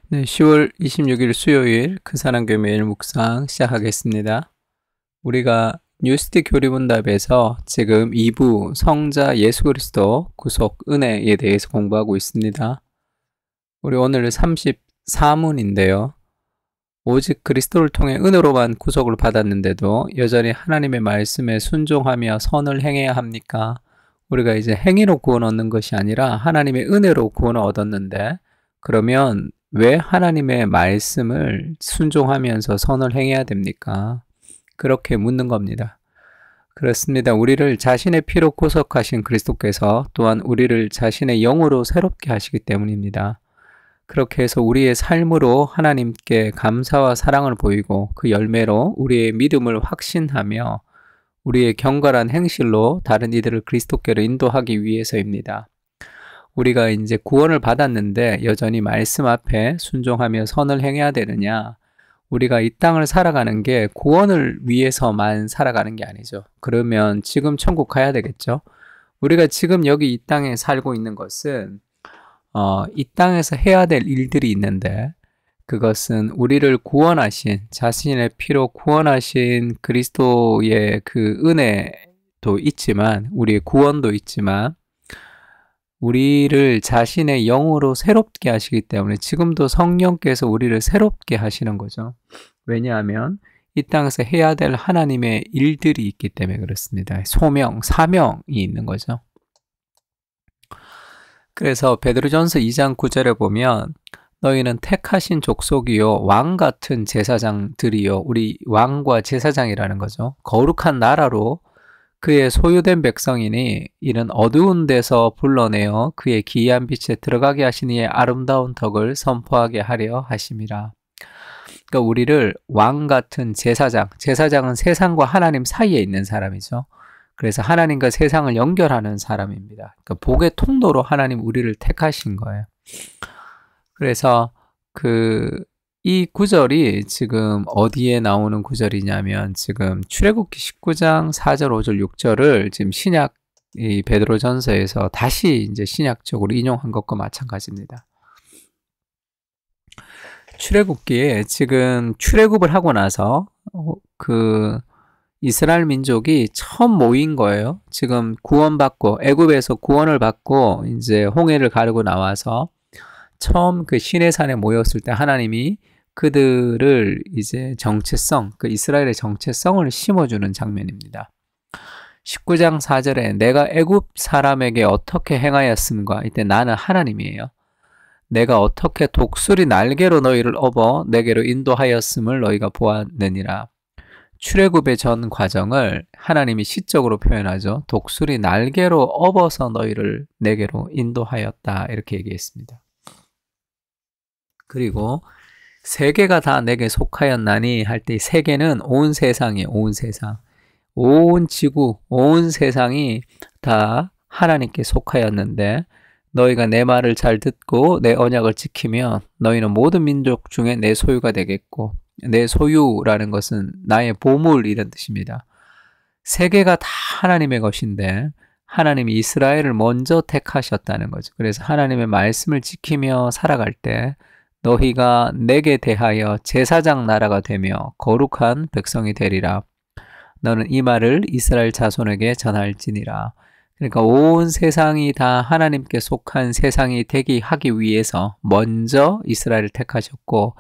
네, 10월 26일 수요일 큰사랑교회 매일 묵상 시작하겠습니다. 우리가 뉴스틱 교리문답에서 지금 2부 성자 예수 그리스도 구속 은혜에 대해서 공부하고 있습니다. 우리 오늘 34문인데요. 오직 그리스도를 통해 은혜로만 구속을 받았는데도 여전히 하나님의 말씀에 순종하며 선을 행해야 합니까? 우리가 이제 행위로 구원 얻는 것이 아니라 하나님의 은혜로 구원을 얻었는데, 그러면 왜 하나님의 말씀을 순종하면서 선을 행해야 됩니까? 그렇게 묻는 겁니다. 그렇습니다. 우리를 자신의 피로 구속하신 그리스도께서 또한 우리를 자신의 영으로 새롭게 하시기 때문입니다. 그렇게 해서 우리의 삶으로 하나님께 감사와 사랑을 보이고 그 열매로 우리의 믿음을 확신하며 우리의 경건한 행실로 다른 이들을 그리스도께로 인도하기 위해서입니다. 우리가 이제 구원을 받았는데 여전히 말씀 앞에 순종하며 선을 행해야 되느냐? 우리가 이 땅을 살아가는 게 구원을 위해서만 살아가는 게 아니죠. 그러면 지금 천국 가야 되겠죠? 우리가 지금 여기 이 땅에 살고 있는 것은 이 땅에서 해야 될 일들이 있는데, 그것은 우리를 구원하신, 자신의 피로 구원하신 그리스도의 그 은혜도 있지만, 우리의 구원도 있지만, 우리를 자신의 영으로 새롭게 하시기 때문에 지금도 성령께서 우리를 새롭게 하시는 거죠. 왜냐하면 이 땅에서 해야 될 하나님의 일들이 있기 때문에 그렇습니다. 소명, 사명이 있는 거죠. 그래서 베드로전서 2장 9절에 보면 너희는 택하신 족속이요 왕 같은 제사장들이요, 우리 왕과 제사장이라는 거죠. 거룩한 나라로 그의 소유된 백성이니 이는 어두운 데서 불러내어 그의 기이한 빛에 들어가게 하신 이의 아름다운 덕을 선포하게 하려 하심이라. 그러니까 우리를 왕 같은 제사장, 제사장은 세상과 하나님 사이에 있는 사람이죠. 그래서 하나님과 세상을 연결하는 사람입니다. 그러니까 복의 통로로 하나님 우리를 택하신 거예요. 그래서 이 구절이 지금 어디에 나오는 구절이냐면, 지금 출애굽기 19장 4절, 5절, 6절을 지금 신약 이 베드로전서에서 다시 이제 신약적으로 인용한 것과 마찬가지입니다. 출애굽기에 지금 출애굽을 하고 나서 이스라엘 민족이 처음 모인 거예요. 지금 구원받고 애굽에서 구원을 받고 이제 홍해를 가르고 나와서 처음 그 시내산에 모였을 때 하나님이 그들을 이제 정체성, 그 이스라엘의 정체성을 심어주는 장면입니다. 19장 4절에 내가 애굽 사람에게 어떻게 행하였음과, 이때 나는 하나님이에요. 내가 어떻게 독수리 날개로 너희를 업어 내게로 인도하였음을 너희가 보았느니라. 출애굽의 전 과정을 하나님이 시적으로 표현하죠. 독수리 날개로 업어서 너희를 내게로 인도하였다, 이렇게 얘기했습니다. 그리고 세계가 다 내게 속하였나니 할 때 세계는 온 세상이에요. 온 세상. 온 지구, 온 세상이 다 하나님께 속하였는데 너희가 내 말을 잘 듣고 내 언약을 지키면 너희는 모든 민족 중에 내 소유가 되겠고, 내 소유라는 것은 나의 보물 이런 뜻입니다. 세계가 다 하나님의 것인데 하나님이 이스라엘을 먼저 택하셨다는 거죠. 그래서 하나님의 말씀을 지키며 살아갈 때 너희가 내게 대하여 제사장 나라가 되며 거룩한 백성이 되리라. 너는 이 말을 이스라엘 자손에게 전할지니라. 그러니까 온 세상이 다 하나님께 속한 세상이 되게 하기 위해서 먼저 이스라엘을 택하셨고,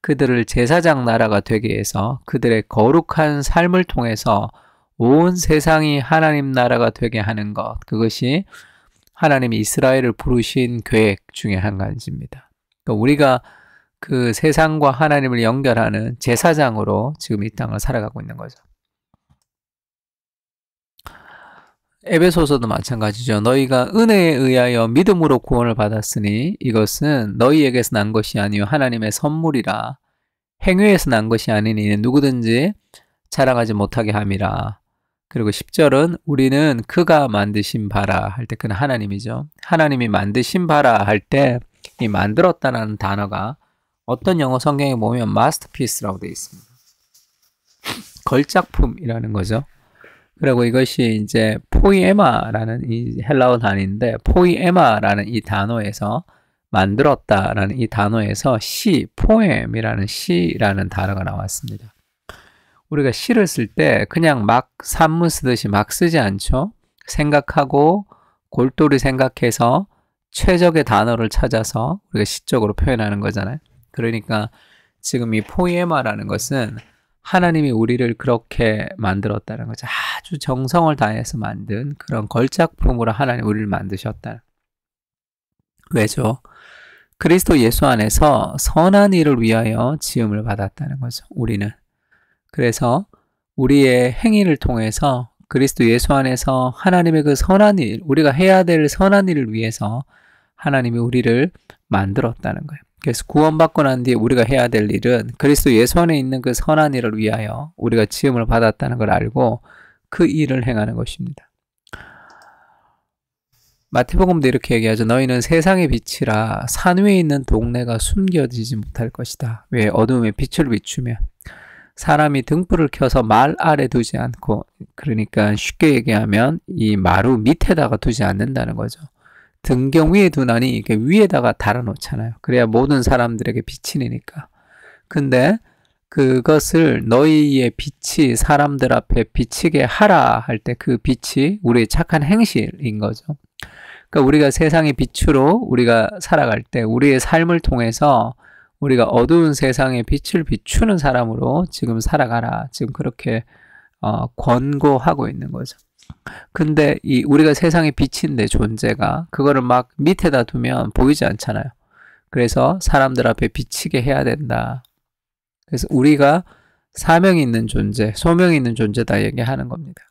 그들을 제사장 나라가 되게 해서 그들의 거룩한 삶을 통해서 온 세상이 하나님 나라가 되게 하는 것, 그것이 하나님이 이스라엘을 부르신 계획 중에 한 가지입니다. 그러니까 우리가 그 세상과 하나님을 연결하는 제사장으로 지금 이 땅을 살아가고 있는 거죠. 에베소서도 마찬가지죠. 너희가 은혜에 의하여 믿음으로 구원을 받았으니 이것은 너희에게서 난 것이 아니요 하나님의 선물이라. 행위에서 난 것이 아니니 누구든지 자랑하지 못하게 함이라. 그리고 10절은 우리는 그가 만드신 바라 할 때 그는 하나님이죠. 하나님이 만드신 바라 할 때 이 만들었다는 단어가 어떤 영어 성경에 보면 마스터피스라고 되어 있습니다. 걸작품이라는 거죠. 그리고 이것이 이제 포이에마라는 이 헬라어 단어인데, 포이에마라는 이 단어에서 만들었다라는 이 단어에서 포엠이라는 시라는 단어가 나왔습니다. 우리가 시를 쓸 때 그냥 막 산문 쓰듯이 막 쓰지 않죠? 생각하고 골똘히 생각해서 최적의 단어를 찾아서 우리가 시적으로 표현하는 거잖아요. 그러니까 지금 이 포이에마라는 것은 하나님이 우리를 그렇게 만들었다는 거죠. 아주 정성을 다해서 만든 그런 걸작품으로 하나님 우리를 만드셨다. 왜죠? 그리스도 예수 안에서 선한 일을 위하여 지음을 받았다는 거죠. 우리는. 그래서 우리의 행위를 통해서 그리스도 예수 안에서 하나님의 그 선한 일, 우리가 해야 될 선한 일을 위해서 하나님이 우리를 만들었다는 거예요. 그래서 구원받고 난 뒤에 우리가 해야 될 일은 그리스도 예수 안에 있는 그 선한 일을 위하여 우리가 지음을 받았다는 걸 알고 그 일을 행하는 것입니다. 마태복음도 이렇게 얘기하죠. 너희는 세상의 빛이라 산 위에 있는 동네가 숨겨지지 못할 것이다. 왜? 어둠에 빛을 비추면 사람이 등불을 켜서 말 아래 두지 않고, 그러니까 쉽게 얘기하면 이 마루 밑에다가 두지 않는다는 거죠. 등경 위에 두나니 이렇게 위에다가 달아놓잖아요. 그래야 모든 사람들에게 빛이 나니까. 근데 그것을 너희의 빛이 사람들 앞에 비치게 하라 할 때 그 빛이 우리의 착한 행실인 거죠. 그러니까 우리가 세상의 빛으로 우리가 살아갈 때 우리의 삶을 통해서 우리가 어두운 세상에 빛을 비추는 사람으로 지금 살아가라. 지금 그렇게 권고하고 있는 거죠. 근데 우리가 세상의 빛인데 존재가 그거를 막 밑에다 두면 보이지 않잖아요. 그래서 사람들 앞에 비치게 해야 된다. 그래서 우리가 사명이 있는 존재, 소명이 있는 존재다 얘기하는 겁니다.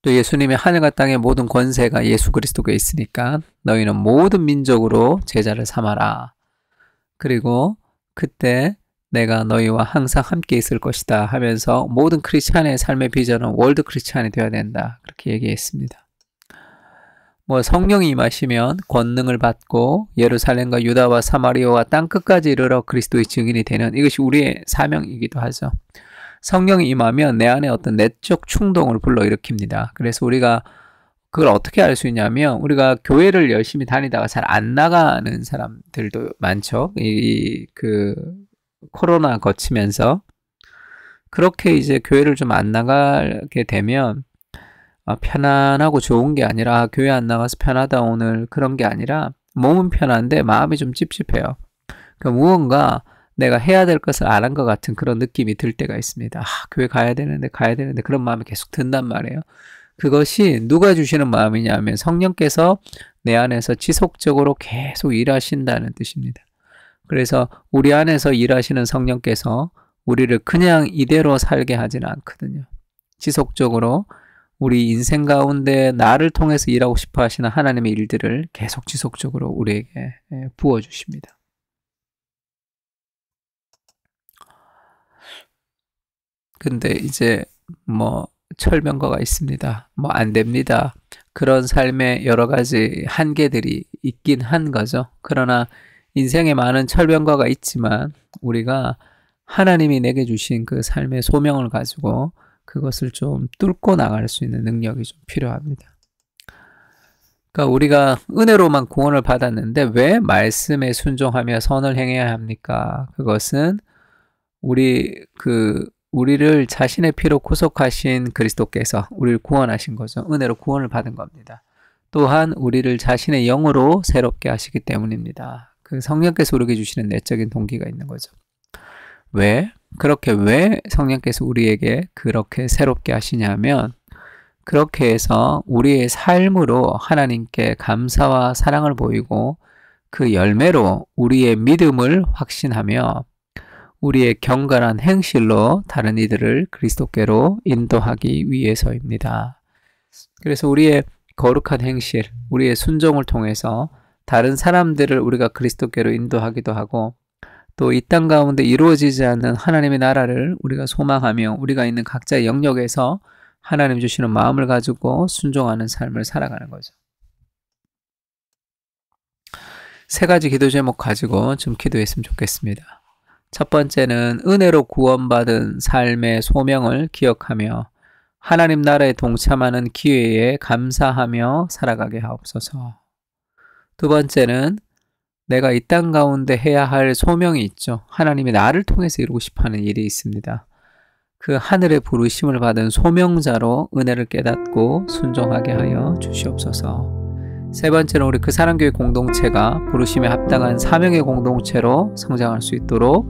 또 예수님이 하늘과 땅의 모든 권세가 예수 그리스도께 있으니까 너희는 모든 민족으로 제자를 삼아라. 그리고 그때 내가 너희와 항상 함께 있을 것이다 하면서 모든 크리스찬의 삶의 비전은 월드 크리스찬이 되어야 된다. 그렇게 얘기했습니다. 성령이 임하시면 권능을 받고 예루살렘과 유다와 사마리아와 땅끝까지 이르러 그리스도의 증인이 되는, 이것이 우리의 사명이기도 하죠. 성령이 임하면 내 안에 어떤 내적 충동을 불러일으킵니다. 그래서 우리가 그걸 어떻게 알 수 있냐면 우리가 교회를 열심히 다니다가 잘 안 나가는 사람들도 많죠. 코로나 거치면서 그렇게 이제 교회를 좀 안 나가게 되면 편안하고 좋은 게 아니라 교회 안 나가서 편하다 오늘 그런 게 아니라 몸은 편한데 마음이 좀 찝찝해요. 그러니까 무언가 내가 해야 될 것을 안 한 것 같은 그런 느낌이 들 때가 있습니다. 교회 가야 되는데 그런 마음이 계속 든단 말이에요. 그것이 누가 주시는 마음이냐면 성령께서 내 안에서 지속적으로 계속 일하신다는 뜻입니다. 그래서 우리 안에서 일하시는 성령께서 우리를 그냥 이대로 살게 하지는 않거든요. 지속적으로 우리 인생 가운데 나를 통해서 일하고 싶어 하시는 하나님의 일들을 계속 지속적으로 우리에게 부어주십니다. 근데 이제 철명거가 있습니다. 안 됩니다. 그런 삶의 여러 가지 한계들이 있긴 한 거죠. 그러나 인생에 많은 철명거가 있지만 우리가 하나님이 내게 주신 그 삶의 소명을 가지고 그것을 좀 뚫고 나갈 수 있는 능력이 좀 필요합니다. 그러니까 우리가 은혜로만 구원을 받았는데 왜 말씀에 순종하며 선을 행해야 합니까? 그것은 우리를 자신의 피로 구속하신 그리스도께서 우리를 구원하신 거죠. 은혜로 구원을 받은 겁니다. 또한 우리를 자신의 영으로 새롭게 하시기 때문입니다. 그 성령께서 우리에게 주시는 내적인 동기가 있는 거죠. 왜 성령께서 우리에게 그렇게 새롭게 하시냐면 그렇게 해서 우리의 삶으로 하나님께 감사와 사랑을 보이고 그 열매로 우리의 믿음을 확신하며 우리의 경건한 행실로 다른 이들을 그리스도께로 인도하기 위해서입니다. 그래서 우리의 거룩한 행실, 우리의 순종을 통해서 다른 사람들을 우리가 그리스도께로 인도하기도 하고 또 이 땅 가운데 이루어지지 않는 하나님의 나라를 우리가 소망하며 우리가 있는 각자의 영역에서 하나님 주시는 마음을 가지고 순종하는 삶을 살아가는 거죠. 3가지 기도 제목 가지고 좀 기도했으면 좋겠습니다. 첫 번째는 은혜로 구원받은 삶의 소명을 기억하며 하나님 나라에 동참하는 기회에 감사하며 살아가게 하옵소서. 두 번째는 내가 이 땅 가운데 해야 할 소명이 있죠. 하나님이 나를 통해서 이루고 싶어하는 일이 있습니다. 그 하늘의 부르심을 받은 소명자로 은혜를 깨닫고 순종하게 하여 주시옵소서. 세 번째는 우리 그 사랑교회 공동체가 부르심에 합당한 사명의 공동체로 성장할 수 있도록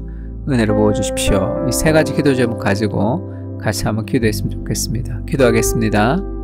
은혜를 부어주십시오. 이 세 가지 기도 제목 가지고 같이 한번 기도했으면 좋겠습니다. 기도하겠습니다.